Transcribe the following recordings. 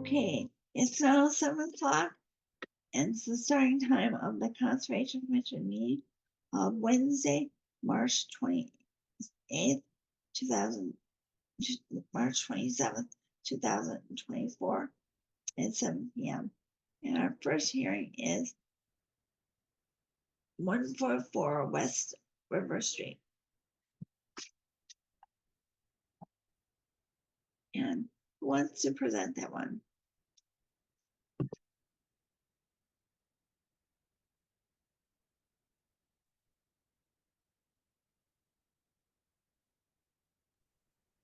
Okay, it's now 7 o'clock, and it's the starting time of the Conservation Commission meeting of Wednesday, March 28th, 2000, March 27th, 2024 at 7 p.m. And our first hearing is 144 West River Street. And who wants to present that one?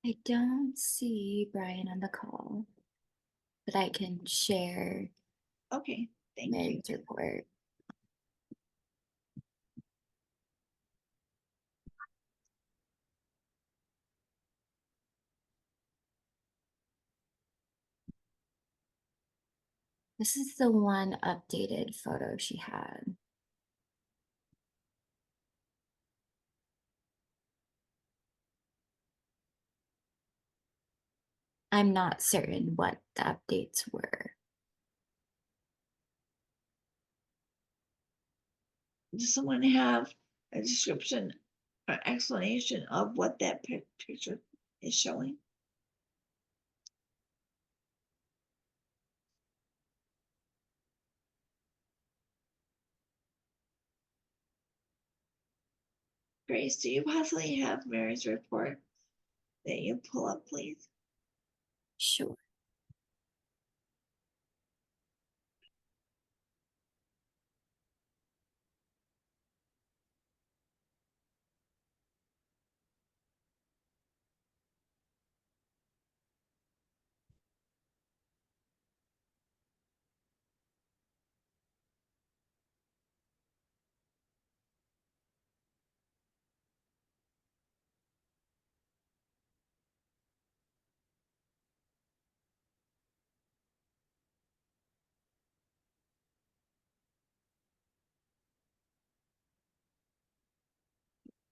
I don't see Brian on the call, but I can share Okay, thank you. Mary's report. This is the one updated photo she had. I'm not certain what the updates were. Does someone have a description or explanation of what that picture is showing? Grace, do you possibly have Mary's report that you pull up, please? Sure.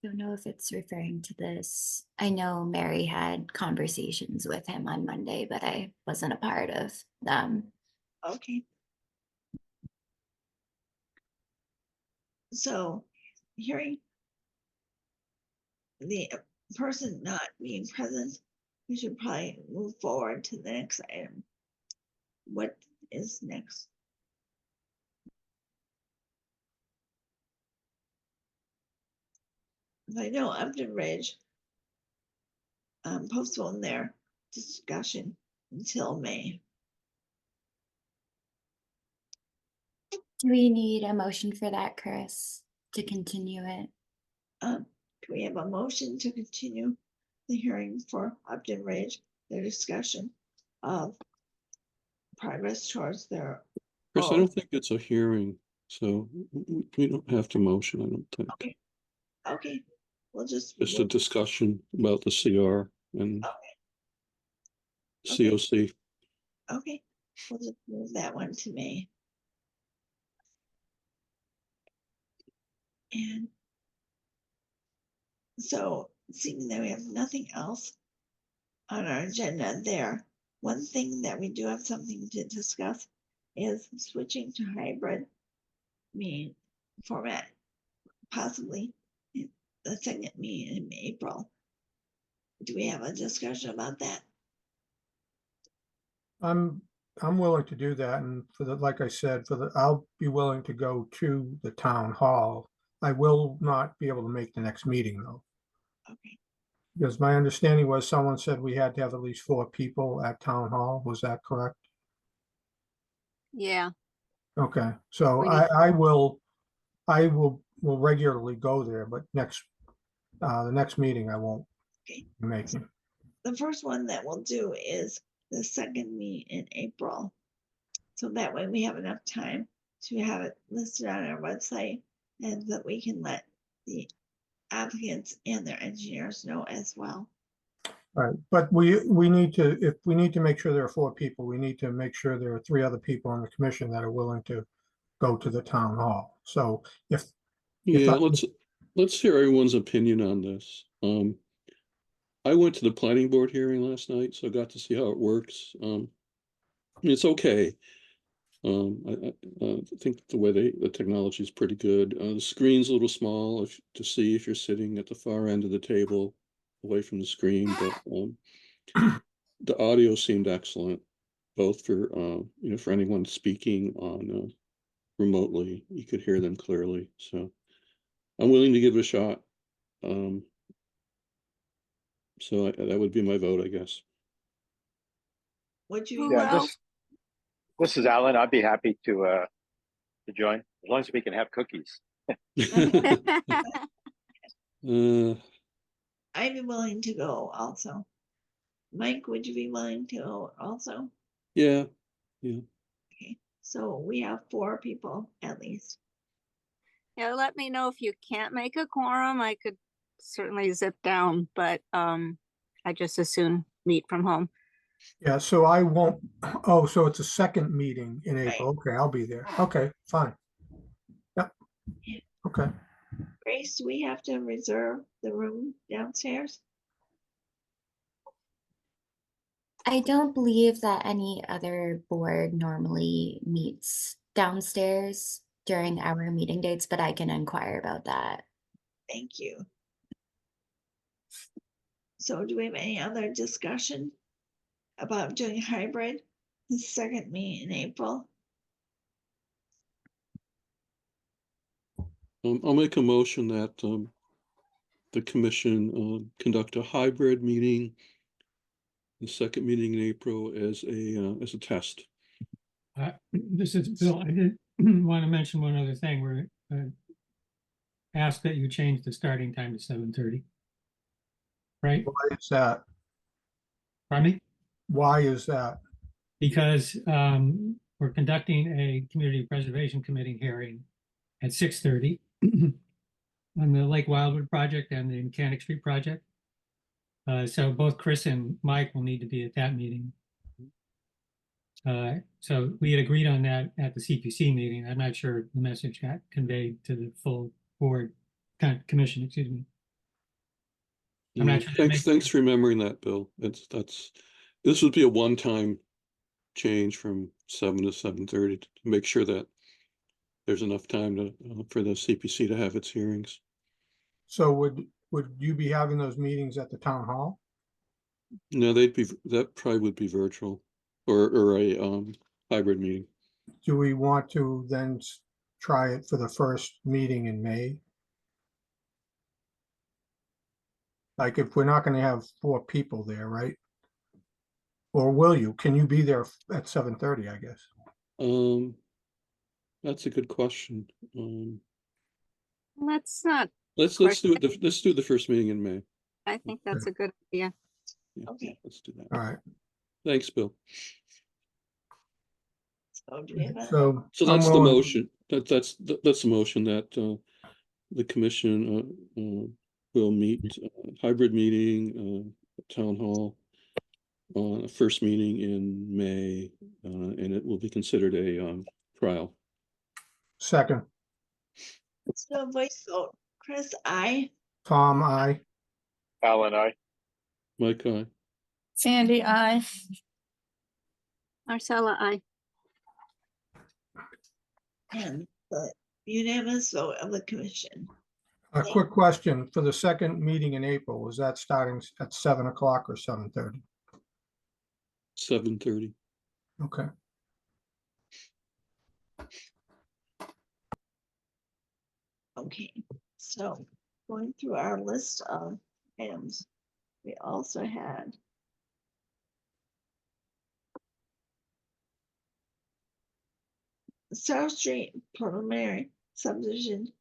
Don't know if it's referring to this. I know Mary had conversations with him on Monday, but I wasn't a part of them. Okay. So, hearing the person not being present, we should probably move forward to the next item. What is next? I know Upton Ridge postponed their discussion until May. Do we need a motion for that, Chris, to continue it? Do we have a motion to continue the hearing for Upton Ridge, their discussion of progress towards their Chris, I goal? don't think it's a hearing, so we don't have to motion, I don't think. Okay. Okay, we'll just Just a discussion about the CR and Okay. COC. Okay, we'll just move that one to May. And so, seeing that we have nothing else on our agenda there, one thing that we do have something to discuss is switching to hybrid meeting format, possibly in the second meeting in April. Do we have a discussion about that? I'm willing to do that, and for the, like I said, I'll be willing to go to the town hall. I will not be able to make the next meeting though, Okay, because my understanding was someone said we had to have at least 4 people at town hall. Was that correct? Yeah, Okay, so We need- I will regularly go there, but the next meeting I won't Okay. be making. the first one that we'll do is the second meet in April. So that way we have enough time to have it listed on our website and that we can let the applicants and their engineers know as well. Right, but we need to, if we need to make sure there are 4 people, we need to make sure there are 3 other people on the commission that are willing to go to the town hall. So if Yeah, I- let's hear everyone's opinion on this. I went to the planning board hearing last night, so I got to see how it works. mean, it's okay. I think the way the technology is pretty good. The screen's a little small to see if you're sitting at the far end of the table away from the screen, but the audio seemed excellent, both for for anyone speaking on remotely, you could hear them clearly. So I'm willing to give it a shot. So that would be my vote, I guess. Would you? Who be- else? This is Alan. I'd be happy to join as long as we can have cookies. I'd be willing to go also. Mike, would you be willing to go also? Yeah. Okay, so we have 4 people at least. Yeah, let me know if you can't make a quorum. I could certainly zip down, but I just as soon meet from home. Yeah, so I won't, oh, so it's a second meeting in Right. April. Okay, I'll be there. Okay, fine. Yep. Yeah. Okay. Grace, we have to reserve the room downstairs. I don't believe that any other board normally meets downstairs during our meeting dates, but I can inquire about that. Thank you. So do we have any other discussion about doing hybrid, the second meeting in April? I'll make a motion that the commission conduct a hybrid meeting, the second meeting in April as a test. This is Bill. I did want to mention one other thing. We're asked that you change the starting time to 7:30. Right? Why is that? Pardon me? Why is that? Because we're conducting a community preservation committee hearing at 6:30 on the Lake Wildwood project and the Mechanic Street project. So both Chris and Mike will need to be at that meeting. So we had agreed on that at the CPC meeting. I'm not sure the message got conveyed to the full board, commission, excuse me. I'm not sure that Thanks, makes thanks sense. for remembering that, Bill. This would be a one-time change from 7 to 7:30 to make sure that there's enough time for the CPC to have its hearings. So would you be having those meetings at the town hall? No, that probably would be virtual or a hybrid meeting. Do we want to then try it for the first meeting in May? Like if we're not gonna have 4 people there, right? Or will you? Can you be there at 7:30, I guess? That's a good question. Let's not, Let's do the first meeting in May. I think that's a good idea. Yeah, Okay. let's do that. All right, Thanks, Bill. So do we have a- so. So I'm that's the willing- motion. That's the motion that the commission will meet hybrid meeting at town hall on a first meeting in May, and it will be considered a trial. Second, So voice vote, Chris, I. Tom, I. Alan, I. Mike, aye. Sandy, I. Marcella, I. And the unanimous vote of the commission. A quick question, for the second meeting in April, was that starting at 7 o'clock or 7:30? 7:30. Okay, Okay, so going through our list of items, we also had South Street preliminary subdivision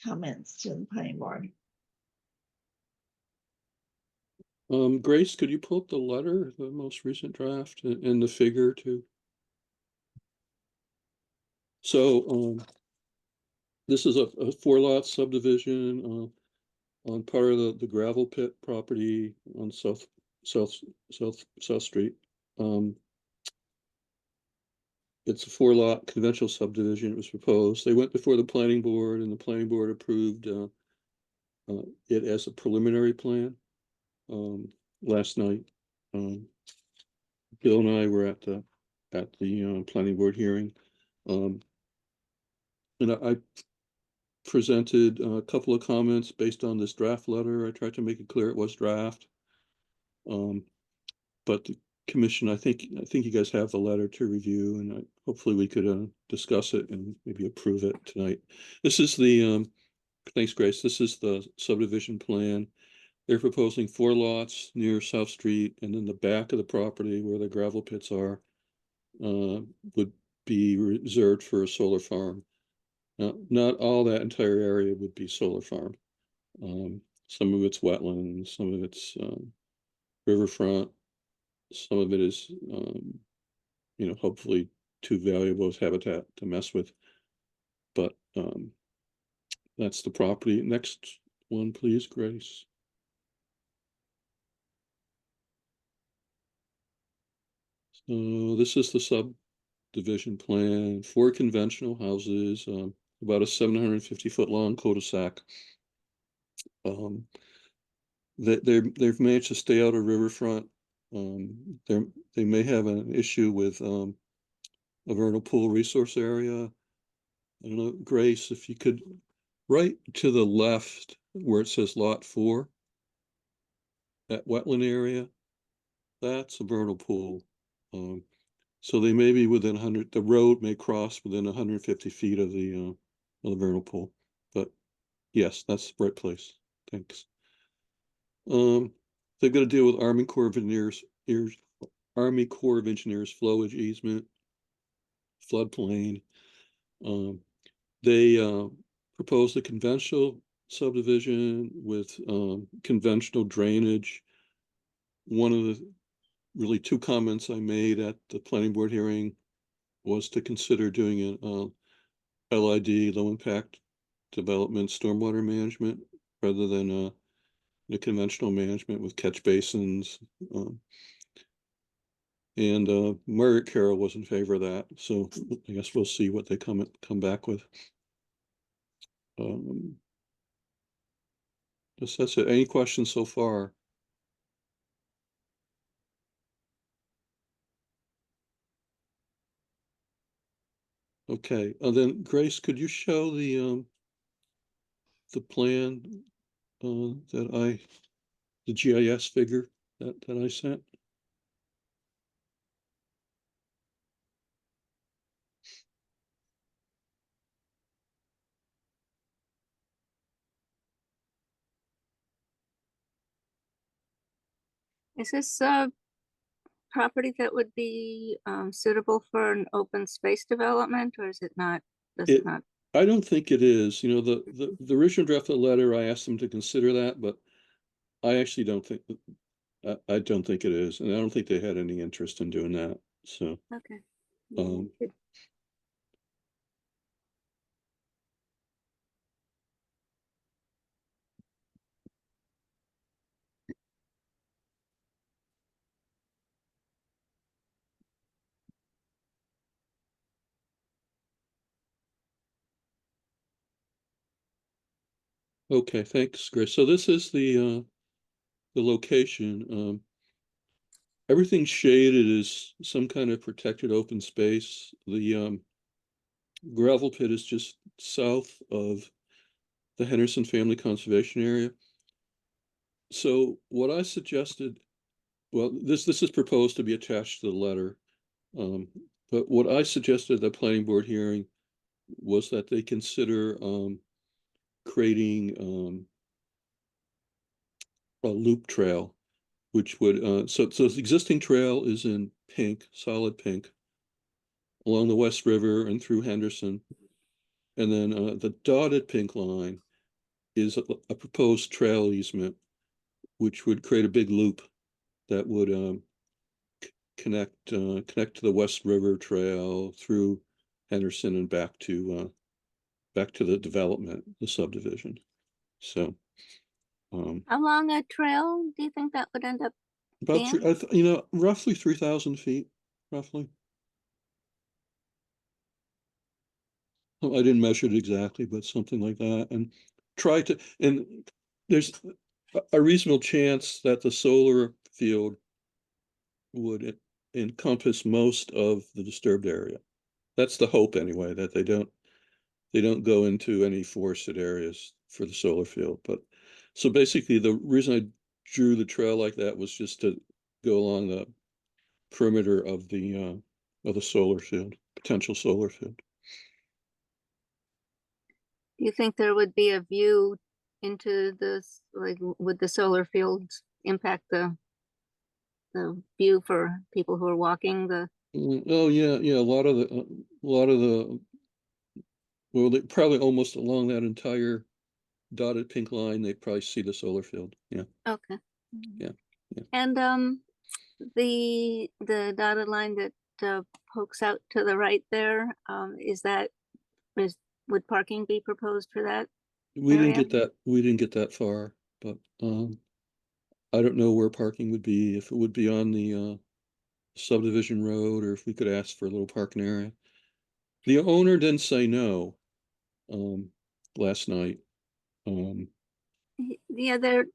comments to the planning board. Grace, could you pull up the letter, the most recent draft, and the figure too? So this is a 4-lot subdivision on part of the gravel pit property on South Street. It's a 4-lot conventional subdivision. It was proposed. They went before the planning board, and the planning board approved it as a preliminary plan last night. Bill and I were at the planning board hearing. And I presented a couple of comments based on this draft letter. I tried to make it clear it was draft. But the commission, I think you guys have the letter to review, and hopefully we could discuss it and maybe approve it tonight. This is the thanks, Grace. This is the subdivision plan. They're proposing 4 lots near South Street, and then the back of the property where the gravel pits are would be reserved for a solar farm. Now, not all that entire area would be solar farm. Some of it's wetland, some of it's riverfront, some of it is, you know, hopefully too valuable as habitat to mess with. But that's the property. Next one, please, Grace. So this is the subdivision plan, 4 conventional houses, about a 750-foot long cul-de-sac. They've managed to stay out of riverfront. They may have an issue with a vernal pool resource area. I don't know, Grace, if you could, right to the left where it says lot 4, that wetland area, that's a vernal pool. So they may be within 100, the road may cross within 150 feet of the vernal pool, but yes, that's the right place. Thanks. They've got to deal with Army Corps of Engineers flowage easement, floodplain. They proposed a conventional subdivision with conventional drainage. One of the really 2 comments I made at the planning board hearing was to consider doing an LID, low impact development stormwater management, rather than the conventional management with catch basins. And Margaret Carroll was in favor of that, so I guess we'll see what they come back with. That's it. Any questions so far? Okay, then Grace, could you show the plan the GIS figure that I sent? Is this a property that would be suitable for an open space development, or is it not? Does it not? I don't think it is. You know, the original draft of the letter, I asked them to consider that, but I actually don't think I don't think it is, and I don't think they had any interest in doing that. So Okay. okay, thanks, Grace. So this is the location. Everything shaded is some kind of protected open space. The gravel pit is just south of the Henderson Family Conservation Area. So what I suggested, well, this is proposed to be attached to the letter, but what I suggested at the planning board hearing was that they consider creating a loop trail, which would so the existing trail is in pink, solid pink, along the West River and through Henderson, and then the dotted pink line is a proposed trail easement, which would create a big loop that would connect to the West River Trail through Henderson and back to the development, the subdivision. So How long a trail do you think that would end up about being? roughly 3,000 feet, roughly. I didn't measure it exactly, but something like that, and there's a reasonable chance that the solar field would encompass most of the disturbed area. That's the hope anyway, that they don't go into any forested areas for the solar field. But so basically the reason I drew the trail like that was just to go along the perimeter of the solar field, potential solar field. Do you think there would be a view into this, like, would the solar fields impact the view for people who are walking the? Oh yeah, yeah. A lot of the well, they probably almost along that entire dotted pink line, they probably see the solar field. Yeah, Okay. yeah, yeah. And the dotted line that pokes out to the right there, would parking be proposed for that? We didn't area? get that. We didn't get that far, but I don't know where parking would be. If it would be on the subdivision road, or if we could ask for a little parking area. The owner didn't say no. Last night. Yeah, there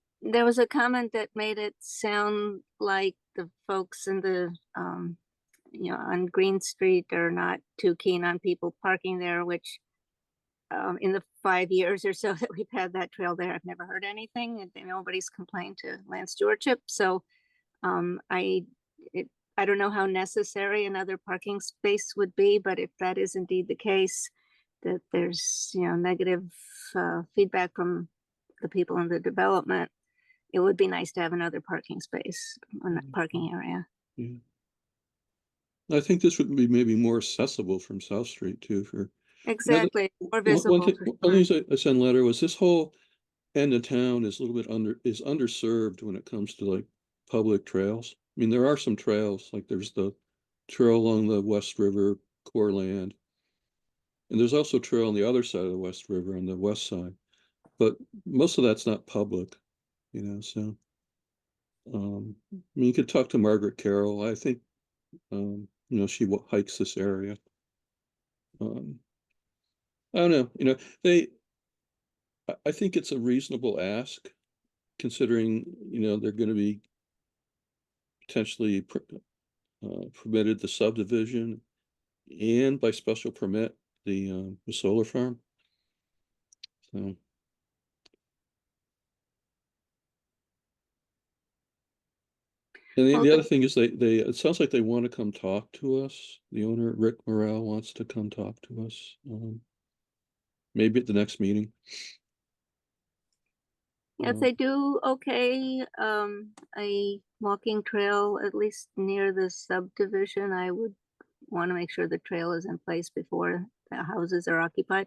was a comment that made it sound like the folks in the on Green Street are not too keen on people parking there, which in the 5 years or so that we've had that trail there, I've never heard anything, and nobody's complained to land stewardship. So I don't know how necessary another parking space would be, but if that is indeed the case, that there's negative feedback from the people in the development, it would be nice to have another parking space on that parking area. Yeah. I think this would be maybe more accessible from South Street too. Exactly, more One visible. thing, for one sure. thing I sent letter was this whole end of town is a little bit underserved when it comes to like public trails. I mean, there are some trails, like there's the trail along the West River core land. And there's also a trail on the other side of the West River on the west side. But most of that's not public, so I mean, you could talk to Margaret Carroll. I think she hikes this area. I don't know, I think it's a reasonable ask, considering, they're going to be potentially permitted the subdivision and by special permit the solar farm. So. And Well, the other thing is it sounds like they want to come talk to us. The owner, Rick Morrell, wants to come talk to us. Maybe at the next meeting. if they do okay, a walking trail, at least near the subdivision, I would want to make sure the trail is in place before the houses are occupied.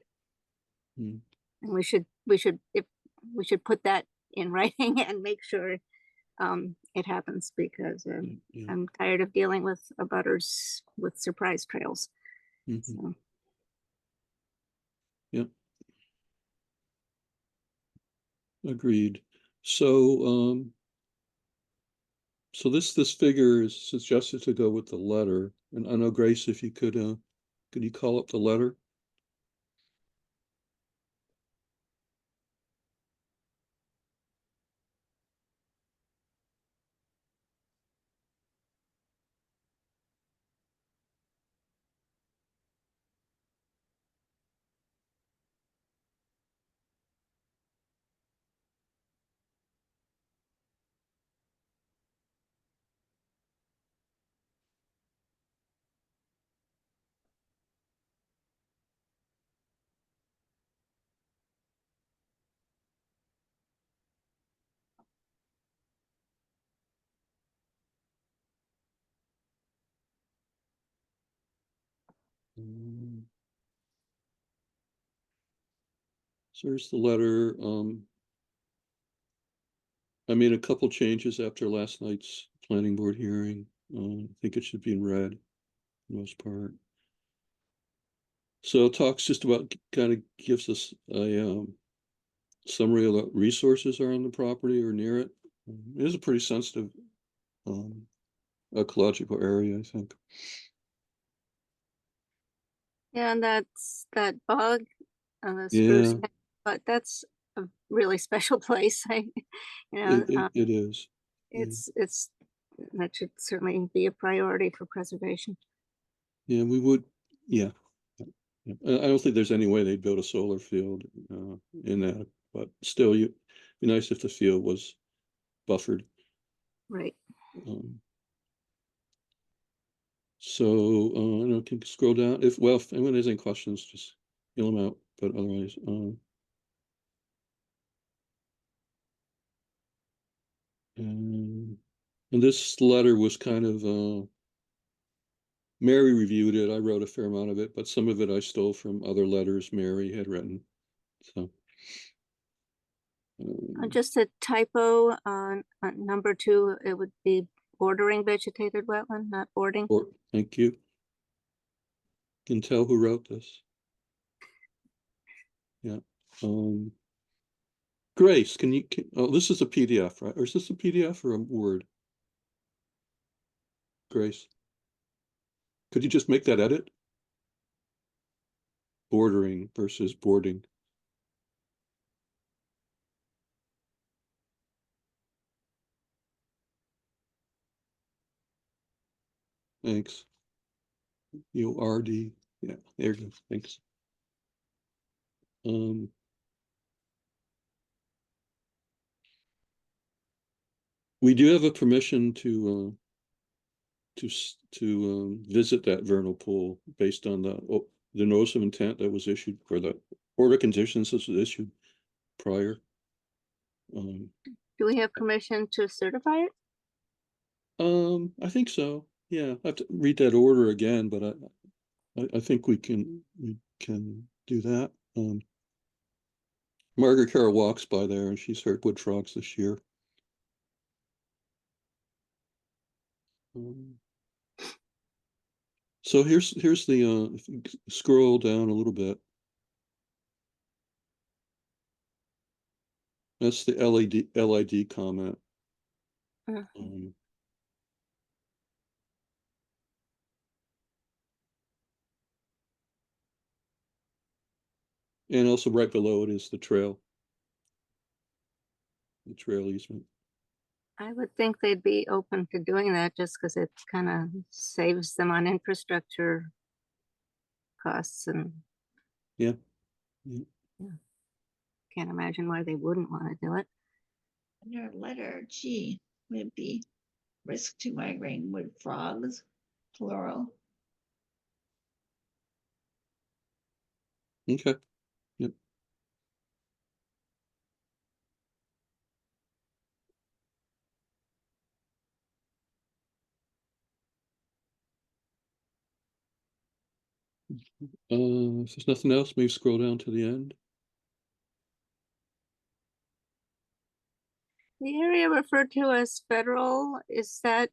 Hmm. And we should put that in writing and make sure it happens, because Yeah. I'm tired of dealing with abutters with surprise trails. Mhm. So, Yep. Agreed. So, so this figure is suggested to go with the letter. And I know, Grace, if you could you call up the letter? So here's the letter. I made a couple changes after last night's planning board hearing. I think it should be in red, for the most part. So it talks just about, kind of gives us a summary of what resources are on the property or near it. It is a pretty sensitive ecological area, I think. yeah, and that's that bog and the spruce, Yeah, but that's a really special place. It it is. it's that should certainly be a priority for preservation. Yeah, we would, yeah. Yeah. I don't think there's any way they'd build a solar field in that, but still, it'd be nice if the field was buffered. Right. So, I don't know, can you scroll down? If anyone has any questions, just yell them out, but otherwise, and this letter was kind of, Mary reviewed it. I wrote a fair amount of it, but some of it I stole from other letters Mary had written. So, Just a typo on number 2, it would be bordering vegetated wetland, not boarding. thank you. Can tell who wrote this. Yeah. Grace, oh, this is a PDF, right? Or is this a PDF or a Word? Grace, could you just make that edit? Bordering versus boarding. Thanks. URD. Yeah, there you go. Thanks. We do have a permission to visit that vernal pool based on the notice of intent that was issued, for the order of conditions that was issued prior. Do we have permission to certify it? I think so. Yeah, I have to read that order again, but I think we can do that. Margaret Carroll walks by there and she's heard wood frogs this year. So here's the if you scroll down a little bit. That's the LID comment. And also right below it is the trail easement. I would think they'd be open to doing that just because it kind of saves them on infrastructure costs, and Yeah. can't imagine why they wouldn't want to do it. Under letter G would be risk to migrating wood frogs, plural. Okay. Yep. If there's nothing else, maybe scroll down to the end. The area referred to as federal, is that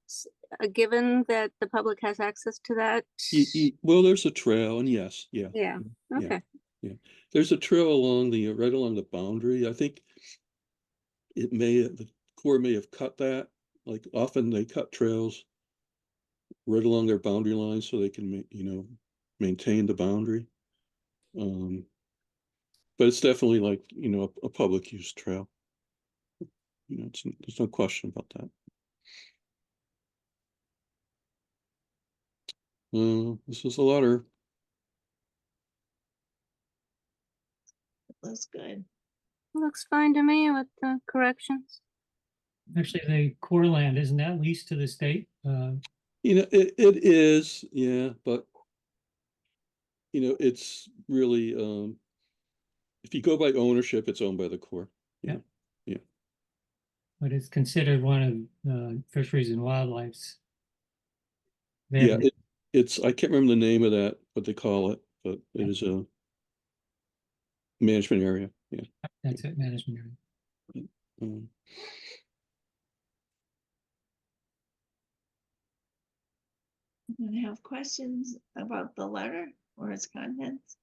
a given that the public has access to that? Well, there's a trail, and yes, yeah. Yeah, okay. Yeah. There's a trail right along the boundary. I think the Corps may have cut that. Like often they cut trails right along their boundary lines so they can, maintain the boundary. But it's definitely like, a public use trail. There's no question about that. This is a letter. Looks good. Looks fine to me with the corrections. Actually, the core land, isn't that leased to the state? It is, yeah, but it's really, if you go by ownership, it's owned by the Corps. Yeah. But it's considered one of fisheries and wildlife's. Yeah, I can't remember the name of that, what they call it, but it is a management area. Yeah. That's it, management area. Anyone have questions about the letter or its contents?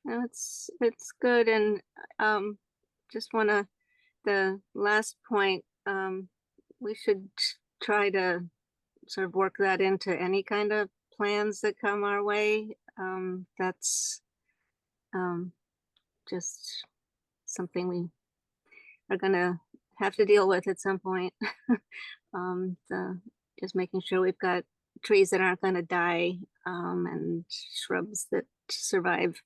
No, it's good, and just the last point, we should try to sort of work that into any kind of plans that come our way. That's just something we are gonna have to deal with at some point. Just making sure we've got trees that aren't gonna die, and shrubs that survive,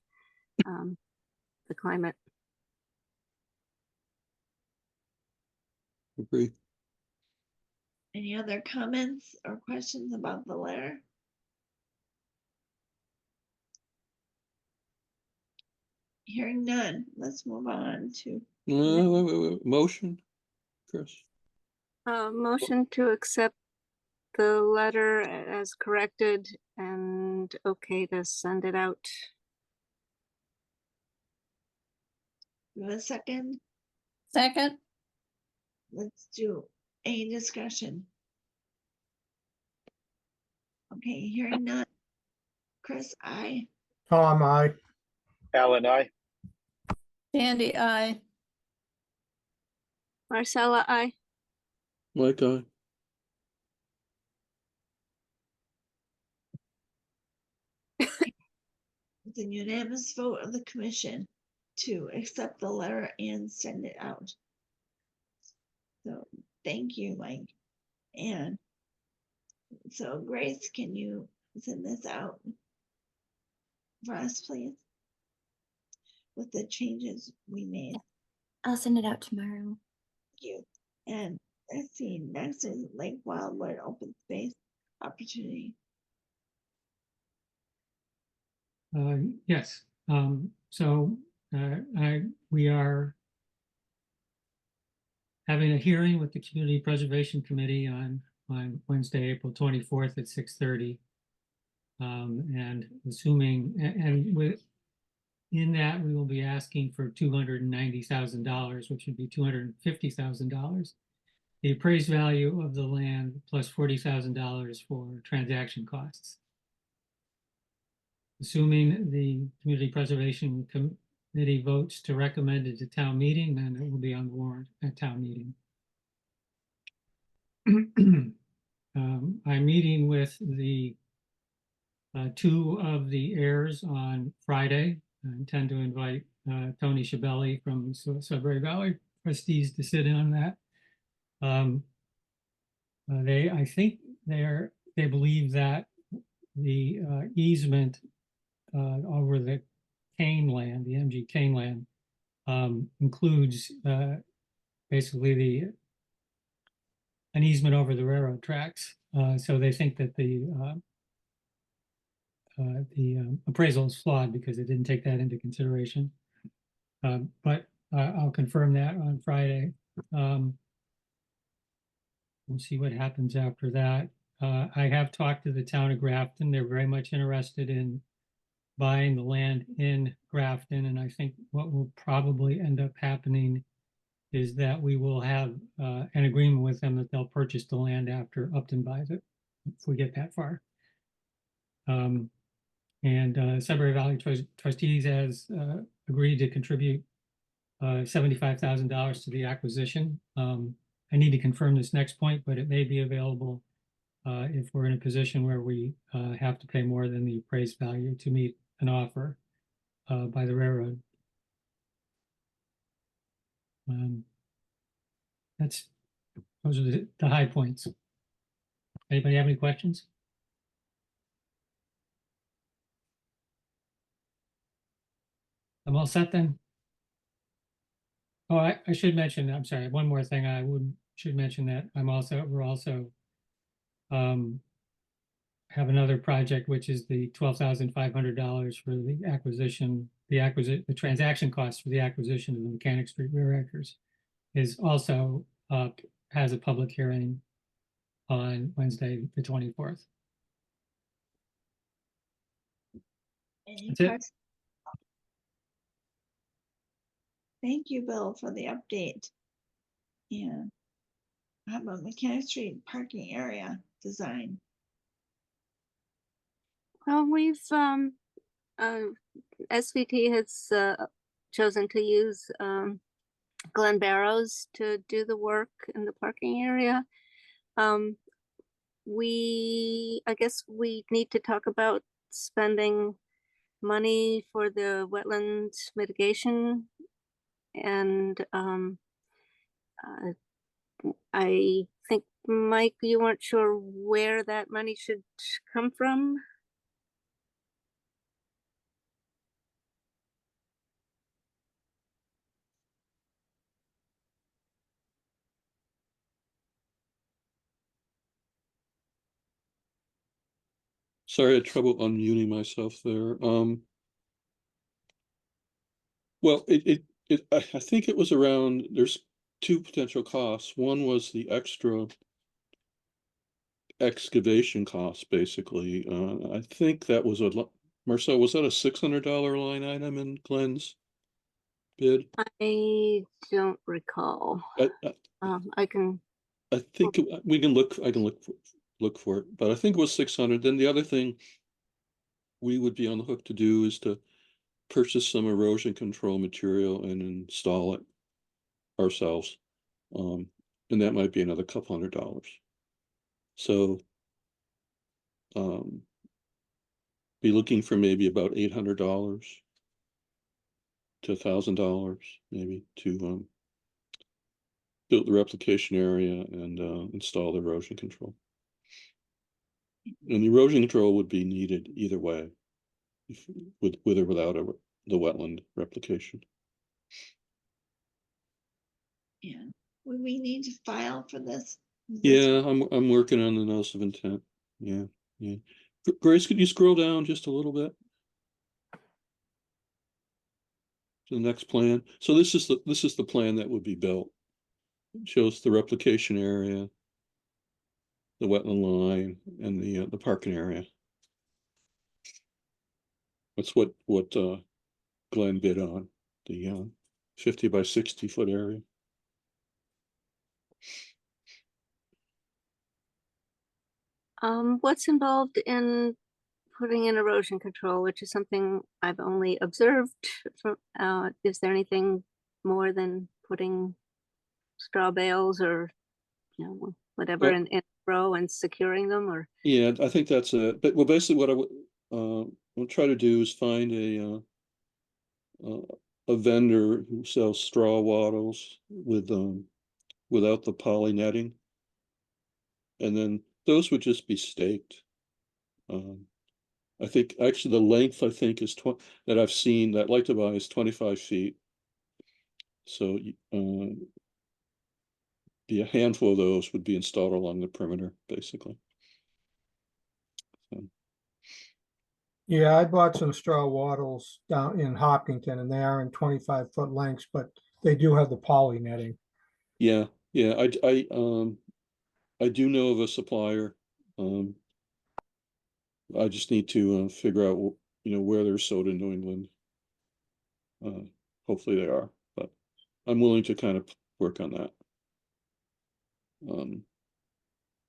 the climate. Agree. Any other comments or questions about the letter? Hearing none, let's move on to, Wait. Motion, Chris? Motion to accept the letter as corrected and okay to send it out. do a second, second, let's do a discussion. Okay, hearing none. Chris, I, Tom, I, Alan, I. Sandy, I. Marcella, I. Mike, aye. with a unanimous vote of the commission to accept the letter and send it out. So, thank you, Mike. And so Grace, can you send this out for us, please? With the changes we made. I'll send it out tomorrow. Thank you. And let's see, next is Lake Wildwood Open Space Opportunity. Yes, so we are having a hearing with the Community Preservation Committee on Wednesday, April 24th at 6:30. And assuming, in that we will be asking for $290,000, which would be $250,000. The appraised value of the land plus $40,000 for transaction costs. Assuming the Community Preservation Committee votes to recommend it to town meeting, then it will be on warrant at town meeting. I'm meeting with the two of the heirs on Friday. I intend to invite Tony Schiavelli from Sudbury Valley Trustees to sit in on that. I think they believe that the easement over the Kane land, the MG Kane land, includes basically an easement over the railroad tracks. So they think that the appraisal is flawed because it didn't take that into consideration. But I'll confirm that on Friday. We'll see what happens after that. I have talked to the town of Grafton. They're very much interested in buying the land in Grafton. And I think what will probably end up happening is that we will have an agreement with them that they'll purchase the land after Upton buys it, if we get that far. Sudbury Valley Trustees has agreed to contribute $75,000 to the acquisition. I need to confirm this next point, but it may be available if we're in a position where we have to pay more than the appraised value to meet an offer by the railroad. Those are the high points. Anybody have any questions? I'm all set then. Oh, I should mention, I'm sorry, one more thing. Should mention that we're also have another project, which is the $12,500 for the acquisition, the transaction costs for the acquisition of the Mechanic Street rear acres is also has a public hearing on Wednesday, the 24th. Any That's it. questions? Thank you, Bill, for the update. And how about Mechanic Street parking area design? Well, we've SVT has chosen to use Glenn Barrows to do the work in the parking area. I guess we need to talk about spending money for the wetland mitigation And I think, Mike, you weren't sure where that money should come from. Sorry, I had trouble unmuting myself there. Well, I think it was around, there's two potential costs. One was the extra excavation costs, basically. I think that was Marcel, was that a $600 line item in Glenn's bid? I don't recall. I can, I think we can look, I can look for it, but I think it was 600. Then the other thing we would be on the hook to do is to purchase some erosion control material and install it ourselves. And that might be another couple $100. So be looking for maybe about $800 to $1,000 maybe to build the replication area and install the erosion control. And the erosion control would be needed either way, with or without the wetland replication. Yeah, we need to file for this. Yeah, I'm working on the notice of intent. Yeah, yeah. Grace, could you scroll down just a little bit to the next plan? So this is the plan that would be built. It shows the replication area, the wetland line, and the parking area. That's what Glenn bid on, the 50 by 60 foot area. what's involved in putting in erosion control, which is something I've only observed from, is there anything more than putting straw bales or, whatever Well- in a row and securing them, or? Yeah, I think that's it. But well, basically what I will try to do is find a vendor who sells straw wattles with without the poly netting. And then those would just be staked. I think actually the length I think is that I've seen that I'd like to buy is 25 feet. So be a handful of those would be installed along the perimeter, basically. So, Yeah, I bought some straw wattles down in Hopkinton and they are in 25-foot lengths, but they do have the poly netting. yeah, yeah. I do know of a supplier. I just need to figure out where they're sold in New England. Hopefully they are, but I'm willing to kind of work on that.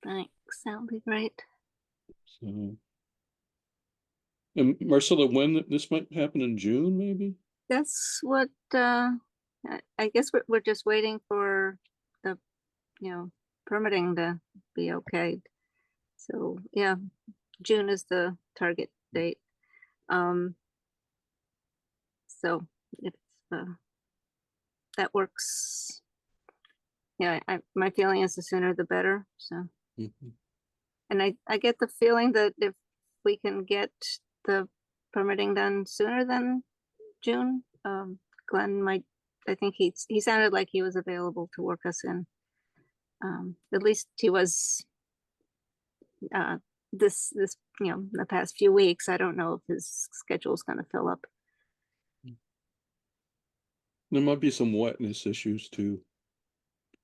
Thanks, that would be great. So, and Marcella, when this might happen in June, maybe? That's what, I guess we're just waiting for the, permitting to be okay. So, yeah, June is the target date. So if that works, yeah, my feeling is the sooner the better, so. Mhm. And I get the feeling that if we can get the permitting done sooner than June, Glenn might, I think he sounded like he was available to work us in. At least he was this the past few weeks. I don't know if his schedule is going to fill up. There might be some wetness issues too.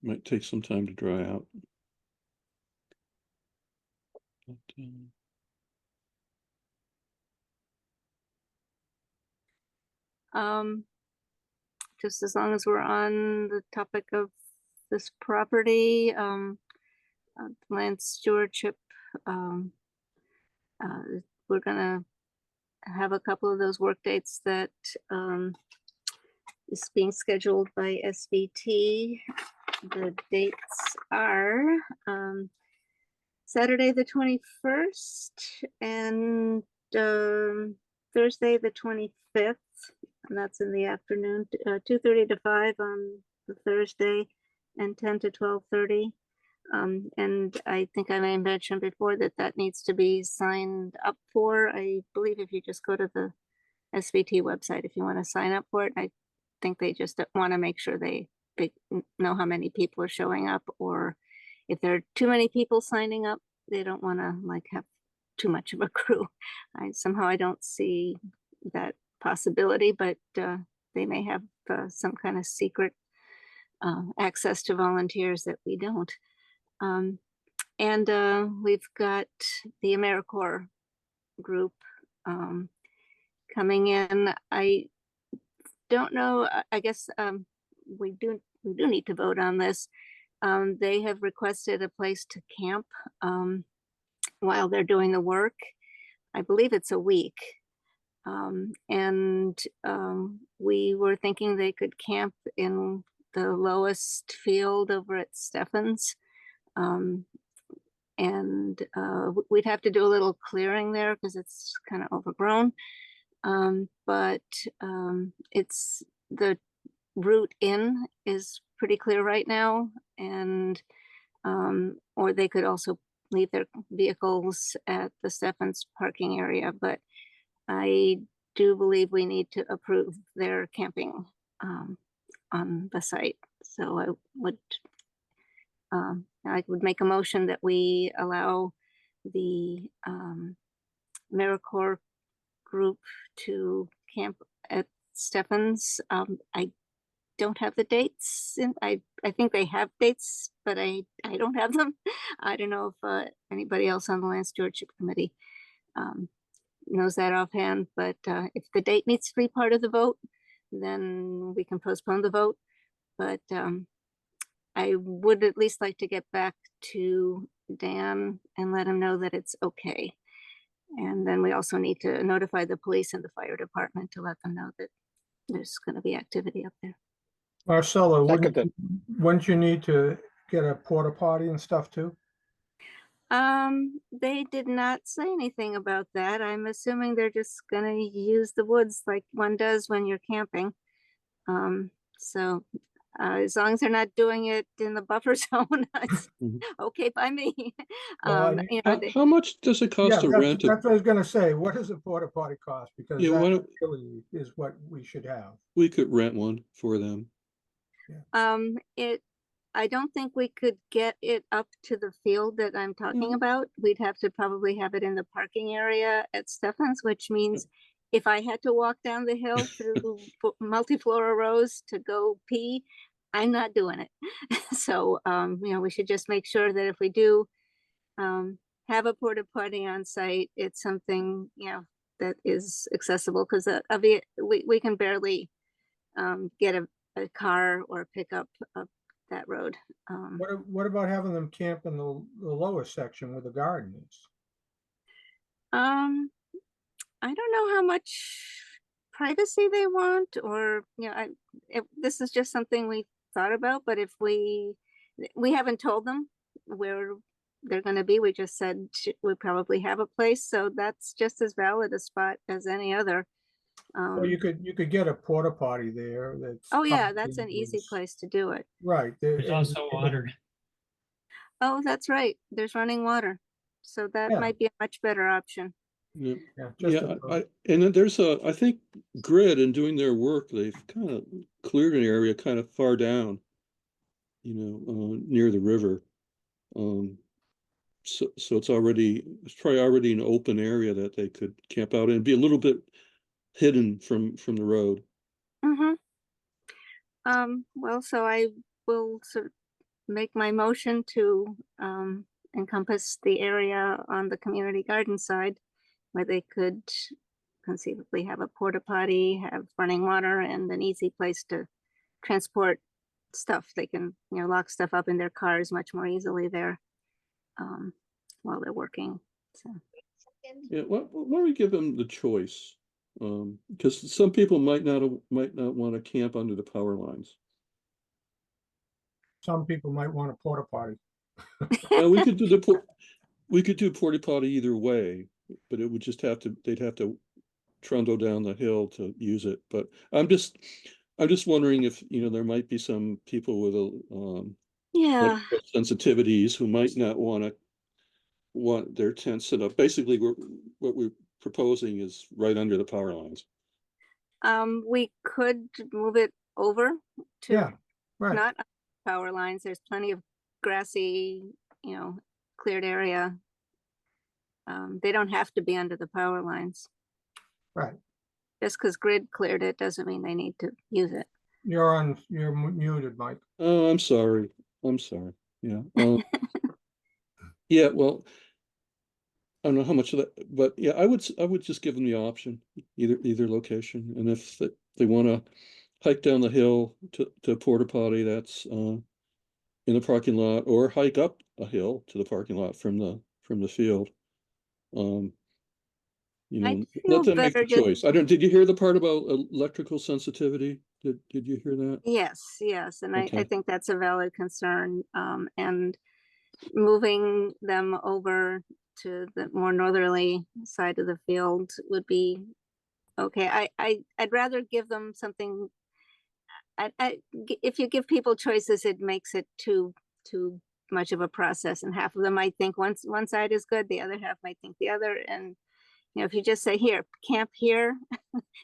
Might take some time to dry out. But, Just as long as we're on the topic of this property, land stewardship, we're gonna have a couple of those work dates that is being scheduled by SVT. The dates are Saturday the 21st and Thursday, the 25th, and that's in the afternoon, 2:30 to 5 on the Thursday, and 10 to 12:30. And I think I may have mentioned before that that needs to be signed up for. I believe if you just go to the SVT website, if you want to sign up for it, I think they just want to make sure they know how many people are showing up, or if there are too many people signing up, they don't want to like have too much of a crew. I don't see that possibility, but they may have some kind of secret access to volunteers that we don't. And we've got the AmeriCorps group coming in. I don't know. I guess we do need to vote on this. They have requested a place to camp while they're doing the work. I believe it's a week. And we were thinking they could camp in the lowest field over at Stephens. And we'd have to do a little clearing there because it's kind of overgrown. But it's the route in is pretty clear right now, and or they could also leave their vehicles at the Stephens parking area. But I do believe we need to approve their camping on the site. So I would make a motion that we allow the AmeriCorps group to camp at Stephens. I don't have the dates, and I think they have dates, but I don't have them. I don't know if anybody else on the Land Stewardship Committee knows that offhand, but if the date needs to be part of the vote, then we can postpone the vote. But I would at least like to get back to Dan and let him know that it's okay. And then we also need to notify the police and the fire department to let them know that there's going to be activity up there. Marcella, Second. wouldn't you need to get a porta potty and stuff too? They did not say anything about that. I'm assuming they're just going to use the woods like one does when you're camping. So as long as they're not doing it in the buffer zone, it's okay by me. Well, How much does it Yeah, cost to rent that's a? what I was gonna say. What does a porta potty cost? Because Yeah, why that don't- really is what we should have. We could rent one for them. I don't think we could get it up to the field that I'm talking about. We'd have to probably have it in the parking area at Stephens, which means if I had to walk down the hill through multiflora rows to go pee, I'm not doing it. So, we should just make sure that if we do have a porta potty on site, it's something, that is accessible, because we can barely get a car or pick up that road. What about having them camp in the lower section where the garden is? I don't know how much privacy they want, or this is just something we thought about. But if we haven't told them where they're going to be, we just said we probably have a place, so that's just as valid a spot as any other. Well, you could get a porta potty there. Oh yeah, that's an easy place to do it. Right. There's also water. Oh, that's right. There's running water, so that Yeah. might be a much better option. Yeah, Yeah, and then there's I think Grid, in doing their work, they've kind of cleared an area kind of far down, near the river. So it's probably already an open area that they could camp out in, be a little bit hidden from the road. Well, so I will sort of make my motion to encompass the area on the community garden side, where they could conceivably have a porta potty, have running water, and an easy place to transport stuff. They can, lock stuff up in their cars much more easily there while they're working. So. Yeah, why don't we give them the choice? Because some people might not want to camp under the power lines. Some people might want a porta potty. Well, we could do porta potty either way, but it would just they'd have to trundle down the hill to use it, but I'm just wondering if, there might be some people with Yeah, sensitivities who might not want their tent set up. Basically, what we're proposing is right under the power lines. we could move it over to Yeah, right. not power lines. There's plenty of grassy, cleared area. They don't have to be under the power lines. Right. Just because grid cleared it doesn't mean they need to use it. You're muted, Mike. Oh, I'm sorry. Yeah. Yeah, well, I don't know how much of that, but yeah, I would just give them the option, either location. And if they want to hike down the hill to porta potty, that's in the parking lot, or hike up a hill to the parking lot from the field. I'd Let feel them make the better just- choice. Did you hear the part about electrical sensitivity? Did you hear that? Yes, and I Okay. think that's a valid concern. And moving them over to the more northerly side of the field would be okay. I'd rather give them something. If you give people choices, it makes it too much of a process, and half of them might think one side is good, the other half might think the other. And if you just say, here, camp here,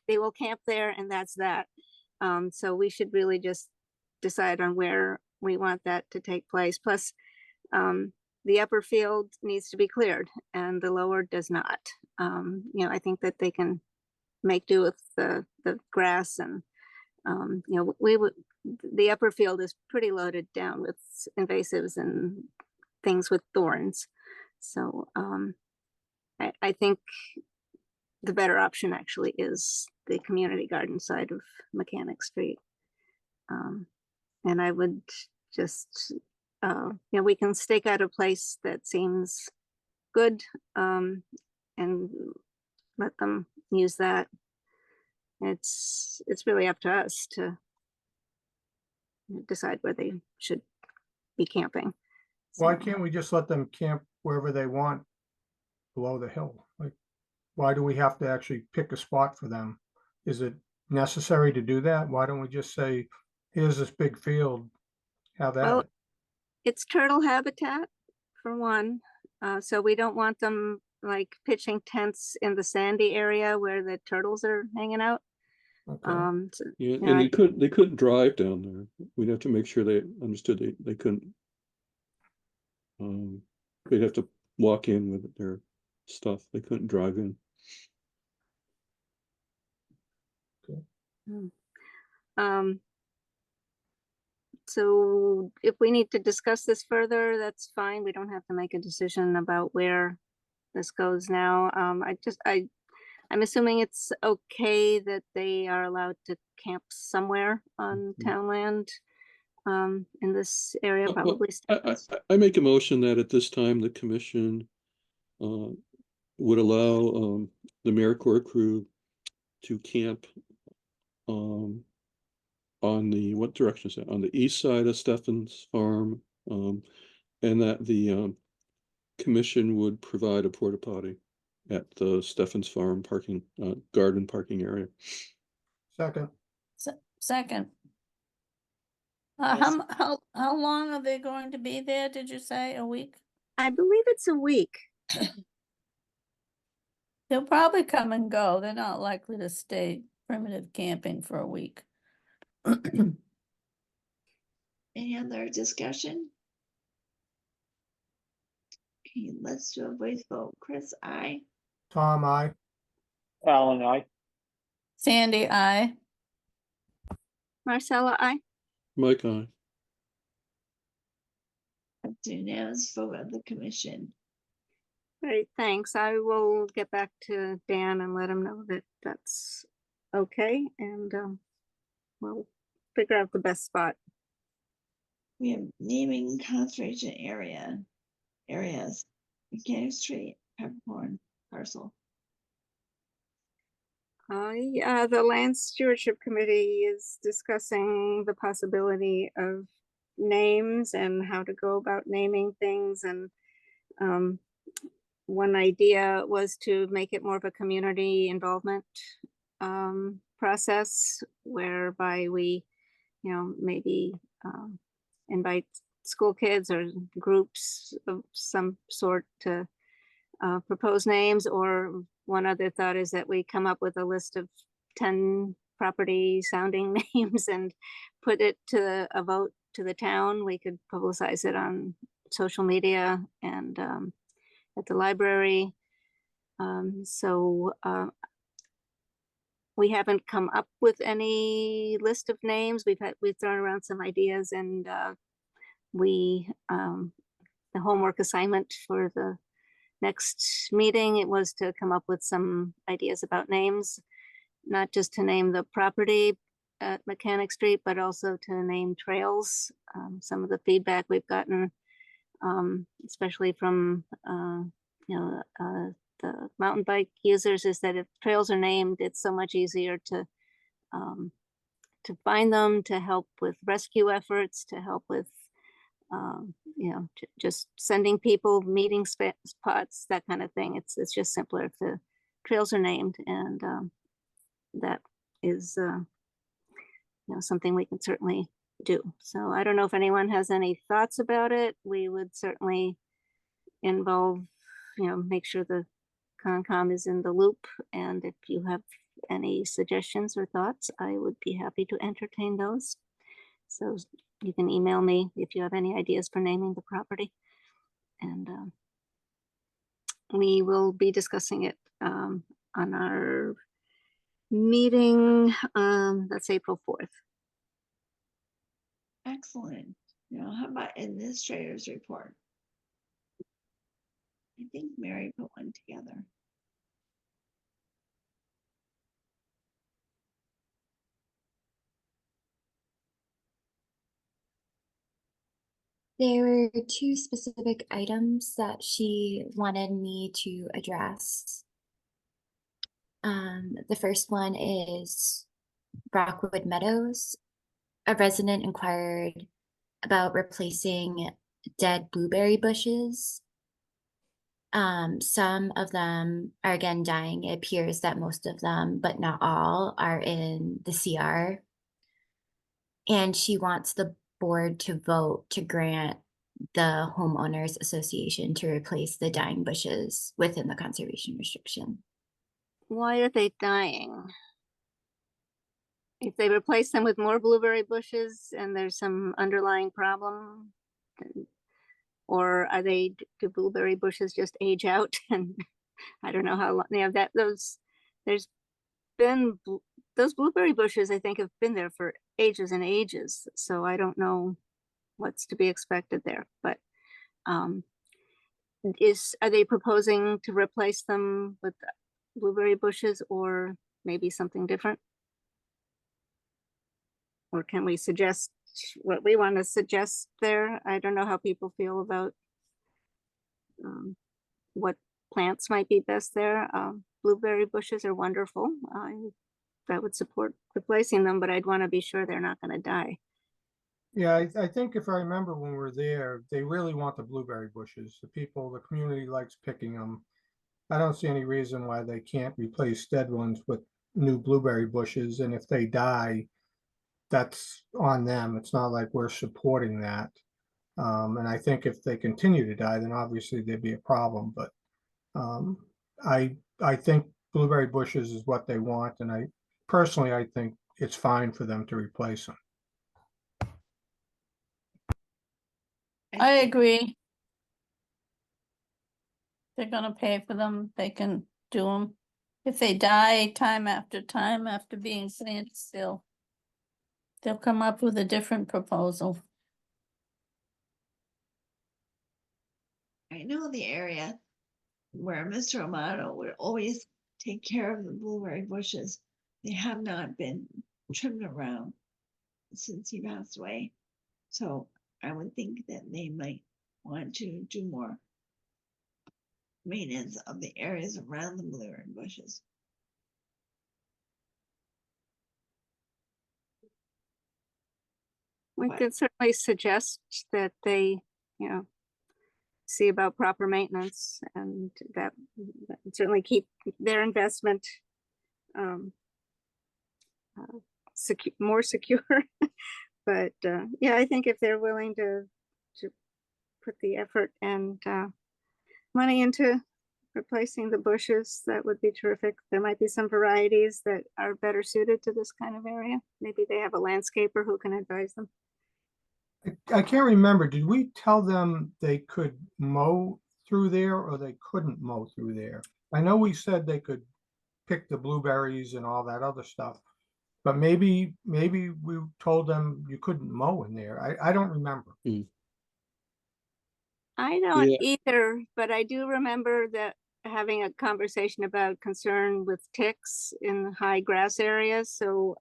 they will camp there, and that's that. So we should really just decide on where we want that to take place. Plus, the upper field needs to be cleared and the lower does not. I think that they can make do with the grass, and the upper field is pretty loaded down with invasives and things with thorns. So I think the better option actually is the community garden side of Mechanic Street. And I would just, we can stake out a place that seems good, and let them use that. It's really up to us to decide where they should be camping. Why So- can't we just let them camp wherever they want below the hill? Like, why do we have to actually pick a spot for them? Is it necessary to do that? Why don't we just say, here's this big field, have at Well, it? it's turtle habitat for one. So we don't want them like pitching tents in the sandy area where the turtles are hanging out. Okay. Yeah, Yeah, and they couldn't drive down there. We'd have to make sure they understood they couldn't. They'd have to walk in with their stuff. They couldn't drive in. So if we need to discuss this further, that's fine. We don't have to make a decision about where this goes now. I'm assuming it's okay that they are allowed to camp somewhere on town land, in this area, Well, probably. I make a motion that at this time, the commission would allow the AmeriCorps crew to camp on the, what direction is that? On the east side of Stefan's farm, and that the commission would provide a porta potty at the Stefan's farm garden parking area. Second, Second. Yes. How long are they going to be there? Did you say a week? I believe it's a week. They'll probably come and go. They're not likely to stay primitive camping for a week. Any other discussion? Okay, let's do a voice vote. Chris, I. Tom, I. Alan, I. Sandy, I. Marcella, Mike, aye. Unanimous vote of the commission. Great, thanks. I will get back to Dan and let him know that that's okay, and we'll figure out the best spot. We have naming conservation areas, Mechanic Street, Peppercorn parcel. Yeah, the Land Stewardship Committee is discussing the possibility of names and how to go about naming things, and one idea was to make it more of a community involvement process whereby we, maybe invite school kids or groups of some sort to propose names. Or one other thought is that we come up with a list of 10 property sounding names and put it to a vote to the town. We could publicize it on social media and at the library. We haven't come up with any list of names. We've thrown around some ideas, and the homework assignment for the next meeting, it was to come up with some ideas about names, not just to name the property at Mechanic Street, but also to name trails. Some of the feedback we've gotten, especially from the mountain bike users, is that if trails are named, it's so much easier to find them, to help with rescue efforts, to help with just sending people meeting spots, that kind of thing. It's just simpler if the trails are named, and that is something we can certainly do. So I don't know if anyone has any thoughts about it. We would certainly involve, make sure the Concom is in the loop, and if you have any suggestions or thoughts, I would be happy to entertain those. So you can email me if you have any ideas for naming the property, and we will be discussing it on our meeting. That's April 4th. Excellent. How about administrators report? I think Mary put one together. There were two specific items that she wanted me to address. The first one is Rockwood Meadows. A resident inquired about replacing dead blueberry bushes. Some of them are again dying. It appears that most of them, but not all, are in the CR. And she wants the board to vote to grant the homeowners association to replace the dying bushes within the conservation restriction. Why are they dying? If they replace them with more blueberry bushes and there's some underlying problem, or are do blueberry bushes just age out? And I don't know how long they have that. Those blueberry bushes, I think, have been there for ages and ages. So I don't know what's to be expected there. But are they proposing to replace them with blueberry bushes, or maybe something different? Or can we suggest what we want to suggest there? I don't know how people feel about what plants might be best there. Blueberry bushes are wonderful. I would support replacing them, but I'd want to be sure they're not going to die. Yeah, I think if I remember when we were there, they really want the blueberry bushes. The community likes picking them. I don't see any reason why they can't replace dead ones with new blueberry bushes. And if they die, that's on them. It's not like we're supporting that. And I think if they continue to die, then obviously there'd be a problem. But I think blueberry bushes is what they want, and I think it's fine for them to replace them. I think- agree. They're gonna pay for them, they can do them. If they die time after being planted still, they'll come up with a different proposal. I know the area where Mr. Amato would always take care of the blueberry bushes. They have not been trimmed around since he passed away. So I would think that they might want to do more maintenance of the areas around the blueberry bushes. We But- could certainly suggest that they, see about proper maintenance, and that would certainly keep their investment more secure. But yeah, I think if they're willing to put the effort and money into replacing the bushes, that would be terrific. There might be some varieties that are better suited to this kind of area. Maybe they have a landscaper who can advise them. I can't remember, did we tell them they could mow through there or they couldn't mow through there? I know we said they could pick the blueberries and all that other stuff, but maybe we told them you couldn't mow in there. I don't remember. I don't Yeah. either, but I do remember that having a conversation about concern with ticks in high grass areas. So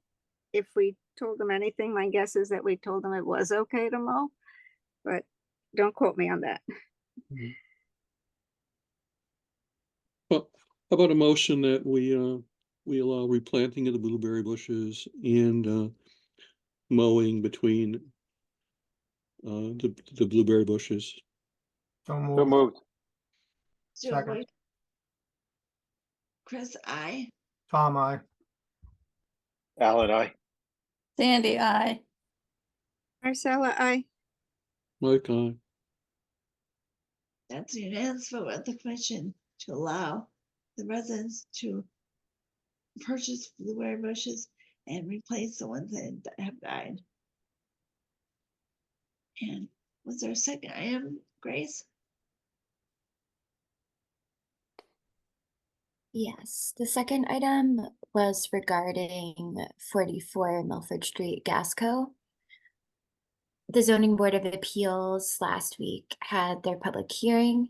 if we told them anything, my guess is that we told them it was okay to mow, but don't quote me on that. Well, how about a motion that we allow replanting of the blueberry bushes and mowing between the blueberry bushes? So So moved. moved. So Second. wait. Chris, I. Tom, I. Alan, I. Sandy, I. Marcella, I. Mike, aye. That's a unanimous vote at the commission to allow the residents to purchase blueberry bushes and replace the ones that have died. And was there a second item, Grace? Yes, the second item was regarding 44 Milford Street, Gasco. The Zoning Board of Appeals last week had their public hearing,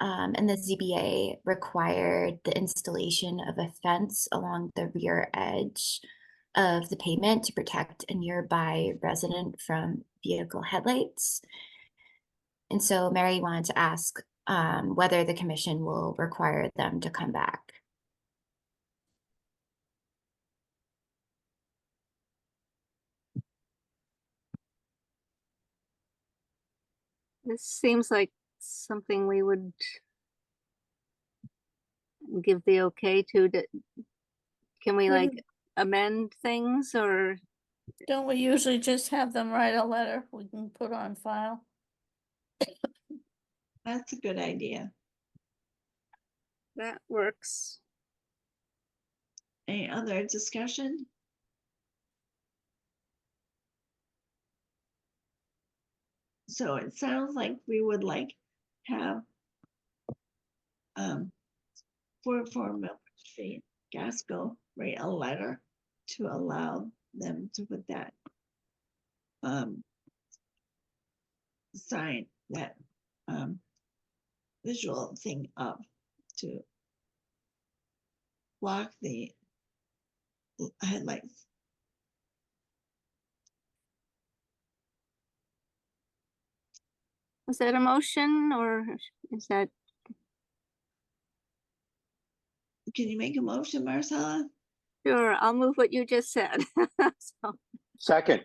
and the ZBA required the installation of a fence along the rear edge of the pavement to protect a nearby resident from vehicle headlights. And so Mary wanted to ask whether the commission will require them to come back. This seems like something we would give the okay to. Can we like amend things, or Don't we usually just have them write a letter we can put on file? That's a good idea. that works? Any other discussion? So it sounds like we would like have 44 Milford Street, Gasco, write a letter to allow them to put that sign, that visual thing up to block the headlights. Is that a motion, or is that, Can you make a motion, Marcella? sure, I'll move what you just said. So, Second.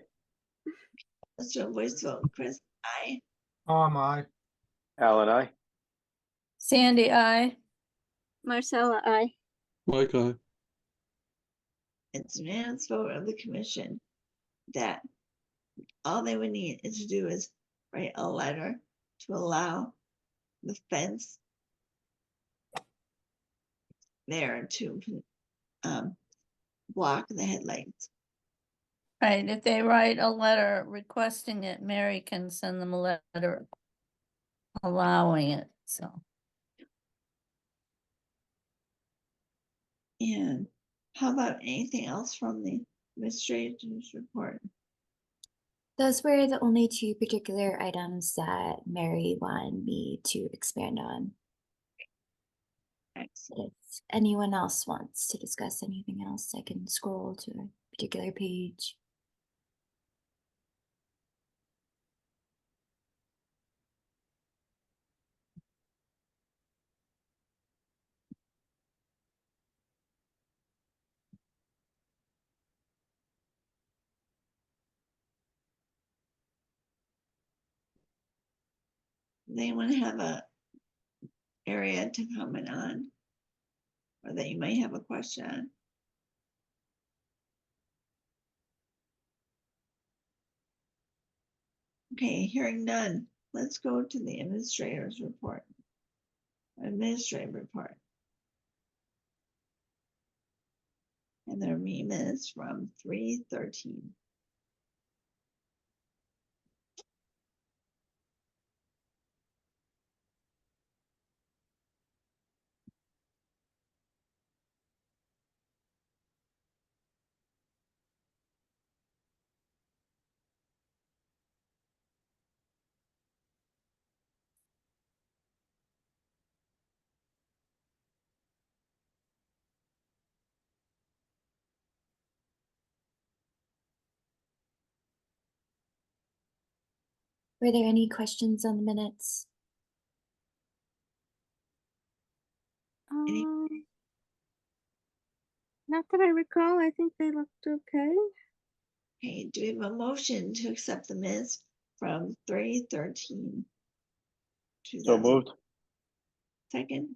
Let's do a voice vote. Chris, I. Tom, I. Alan, I. Sandy, I. Marcella, I. Mike, aye. It's a unanimous vote of the commission that all they would need is to do is write a letter to allow the fence there to block the headlights. Right, if they write a letter requesting it, Mary can send them a letter allowing it, so. And how about anything else from the administrator's report? Those were the only two particular items that Mary wanted me to expand on. Excellent. If anyone else wants to discuss anything else, I can scroll to a particular page. Does anyone have a area to comment on? Or that you might have a question on? Okay, hearing none, let's go to the administrator's report. Administrative report. And there are minutes from 3:13. Were there any questions on the minutes? Any- Not that I recall. I think they looked okay. Okay, do we have a motion to accept the minutes from 3:13? So moved. Second,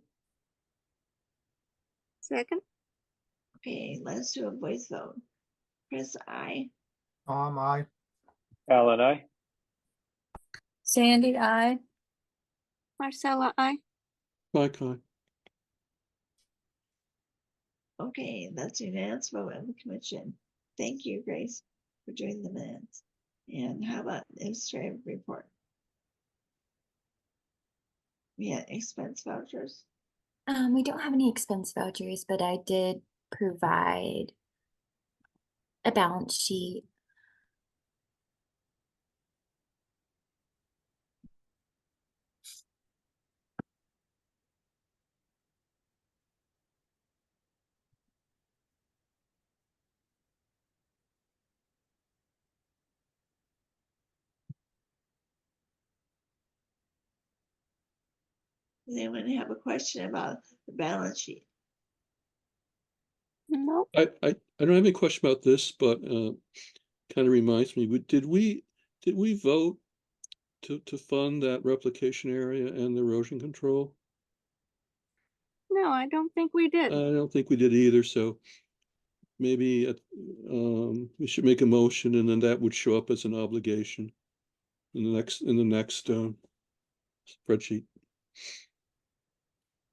Second, okay, let's do a voice vote. Chris, I. I. Alan, I. Sandy, I. Marcella, I. Mike, aye. Okay, that's unanimous vote of the commission. Thank you, Grace, for doing the minutes. And how about the administrative report? We had expense vouchers. We don't have any expense vouchers, but I did provide a balance sheet. Does anyone have a question about the balance sheet? Nope. I don't have any question about this, but kind of reminds me, did we vote to fund that replication area and the erosion control? No, I don't think we I did. don't think we did either, so maybe we should make a motion and then that would show up as an obligation in the next spreadsheet.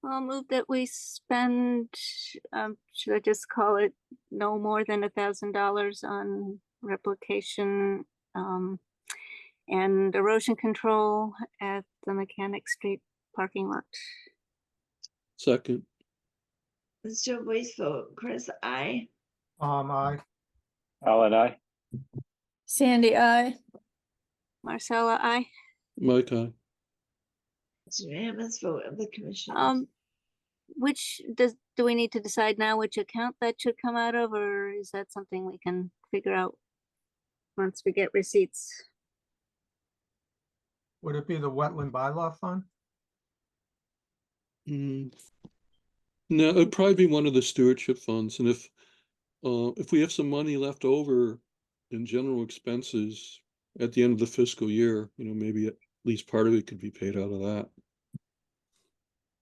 I'll move that we spend, should I just call it no more than $1,000 on replication and erosion control at the Mechanic Street parking lot. Second, Let's do a voice vote. Chris, I. I. Alan, I. Sandy, I. Marcella, I. Mike, aye. It's unanimous vote of the commission. Which do we need to decide now which account that should come out of, or is that something we can figure out once we get receipts? Would it be the wetland bylaw fund? No, it'd probably be one of the stewardship funds, and if we have some money left over in general expenses at the end of the fiscal year, maybe at least part of it could be paid out of that.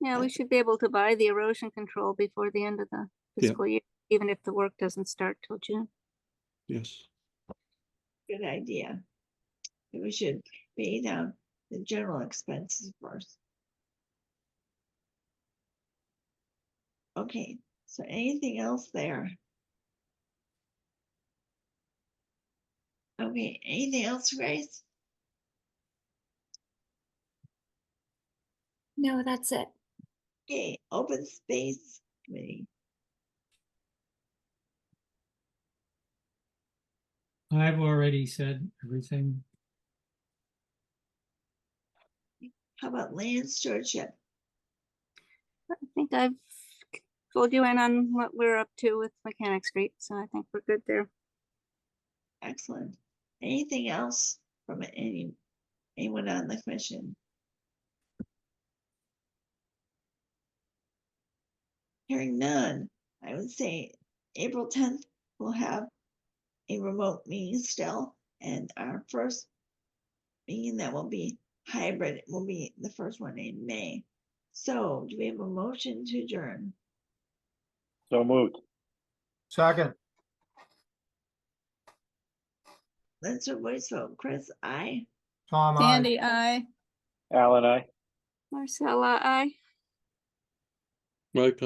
Yeah, we should be able to buy the erosion control before the end of the fiscal year, even if the work doesn't start till June. Yes. Good idea. We should pay down the general expenses first. Okay, so anything else there? Okay, anything else, Grace? No, that's it. Okay, open space committee. I've already said everything. How about land stewardship? I think I've filled you in on what we're up to with Mechanic Street, so I think we're good there. Excellent. Anything else from anyone on the commission? Hearing none, I would say April 10th, we'll have a remote meeting still, and our first meeting that will be hybrid will be the first one in May. So do we have a motion to adjourn? So moved. Second, Let's do a voice vote. Chris, I. Tom, I. Sandy, I. Alan, I. Marcella, I. Right,